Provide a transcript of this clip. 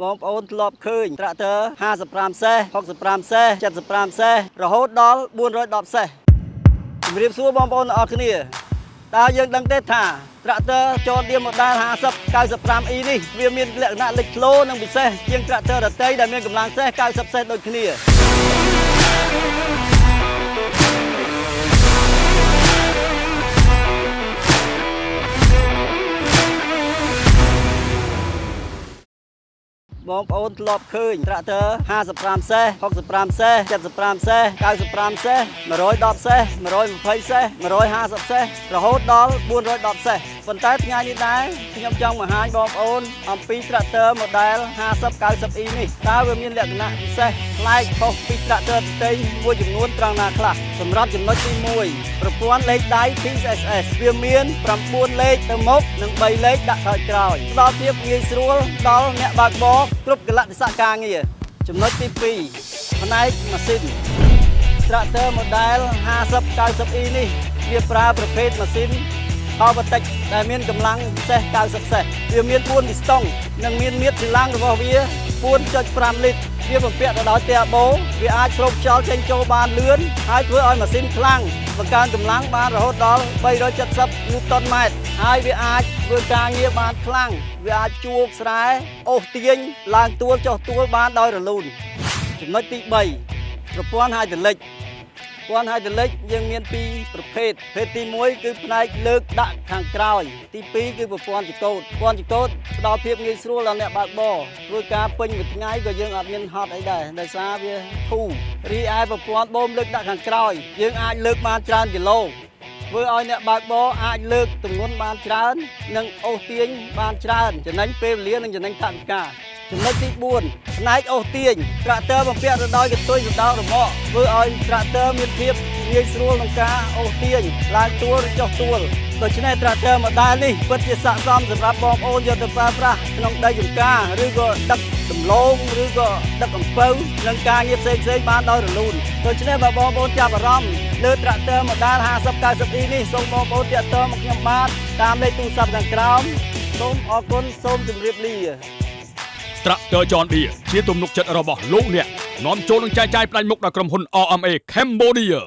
បងប្អូនធ្លាប់ឃើញត្រាក់ទ័រ55សេះ65សេះ75សេះរហូតដល់410សេះជំរាបសួរបងប្អូនទាំងអស់គ្នាតើយើងដឹងទេថាត្រាក់ទ័រចនឌៀមម៉ូដែល50 95E នេះវាមានលក្ខណៈលេចធ្លោនិងពិសេសជាងត្រាក់ទ័រដទៃដែលមានកម្លាំងសេះ90សេះដូចគ្នាបងប្អូនធ្លាប់ឃើញត្រាក់ទ័រ55សេះ65សេះ75សេះ95សេះ110សេះ120សេះ150សេះរហូតដល់410សេះប៉ុន្តែថ្ងៃនេះដែរខ្ញុំចង់បង្ហាញបងប្អូនអំពីត្រាក់ទ័រម៉ូដែល50 90E នេះតើវាមានលក្ខណៈពិសេសប្លែកខុសពីត្រាក់ទ័រដទៃមួយចំនួនត្រង់ណាខ្លះសម្រាប់ចំណុចទី1ប្រព័ន្ធលេខដៃ PSS វាមាន9លេខទៅមុខនិង3លេខដាក់ក្រោយផ្ដល់ភាពងាយស្រួលដល់អ្នកបើកបរគ្រប់កលៈទេសៈការងារចំណុចទី2ផ្នែកម៉ាស៊ីនត្រាក់ទ័រម៉ូដែល50 90E នេះវាប្រើប្រភេទម៉ាស៊ីនPowertech ដែលមានកម្លាំងសេះ90សេះវាមាន4ពីស្តុងនិងមានមាត្រចល័ងរបស់វា 4.5 លីត្រវាបំពាក់ទៅដោយទែបូវាអាចស្រូបខ្យល់ចេញចូលបានលឿនហើយធ្វើឲ្យម៉ាស៊ីនខ្លាំងបង្កើនកម្លាំងបានរហូតដល់370 Newton ម៉ែត្រហើយវាអាចធ្វើការងារបានខ្លាំងវាអាចជួបស្រែអូសទាញឡើងទួលចុះទួលបានដោយរលូនចំណុចទី3ប្រព័ន្ធ Hydraulicប្រព័ន្ធ Hydraulic យើងមាន2ប្រភេទទី1គឺផ្នែកលើកដាក់ខាងក្រោយទី2គឺប្រព័ន្ធចង្កូតផ្ដល់ភាពងាយស្រួលដល់អ្នកបើកបរធ្វើការពេញមួយថ្ងៃក៏យើងអត់មានហត់អីដែរដោយសារវាធូររីឯប្រព័ន្ធបូមលើកដាក់ខាងក្រោយយើងអាចលើកបានច្រើនគីឡូធ្វើឲ្យអ្នកបើកបរអាចលើកទម្ងន់បានច្រើននិងអូសទាញបានច្រើនចំណេញពេលវេលានិងចំណេញថវិកាចំណុចទី4ផ្នែកអូសទាញត្រាក់ទ័របំពាក់ទៅដោយកន្ទុយសណ្ដោរមាក់ធ្វើឲ្យត្រាក់ទ័រមានភាពងាយស្រួលក្នុងការអូសទាញឡើងទួលឬចុះទួលដូច្នេះត្រាក់ទ័រម៉ូដែលនេះពិតជាស័ក្តិសមសម្រាប់បងប្អូនយកទៅប្រើប្រាស់ក្នុងដីចម្ការឬក៏ដឹកដំឡូងឬក៏ដឹកអំពៅនិងការងារផ្សេងៗបានដោយរលូនដូច្នេះបើបងប្អូនចាប់អារម្មណ៍លើត្រាក់ទ័រម៉ូដែល50 90E នេះសូមបងប្អូនទាក់ទងមកខ្ញុំបានតាមលេខទូរស័ព្ទខាងក្រោមសូមអរគុណសូមជម្រាបលាត្រាក់ទ័រ John Deere ជាទំនុកចិត្តរបស់លោកអ្នកនាំចូលនឹងចែកចាយផ្ដាច់មុខដល់ក្រុមហ៊ុន RMA Cambodia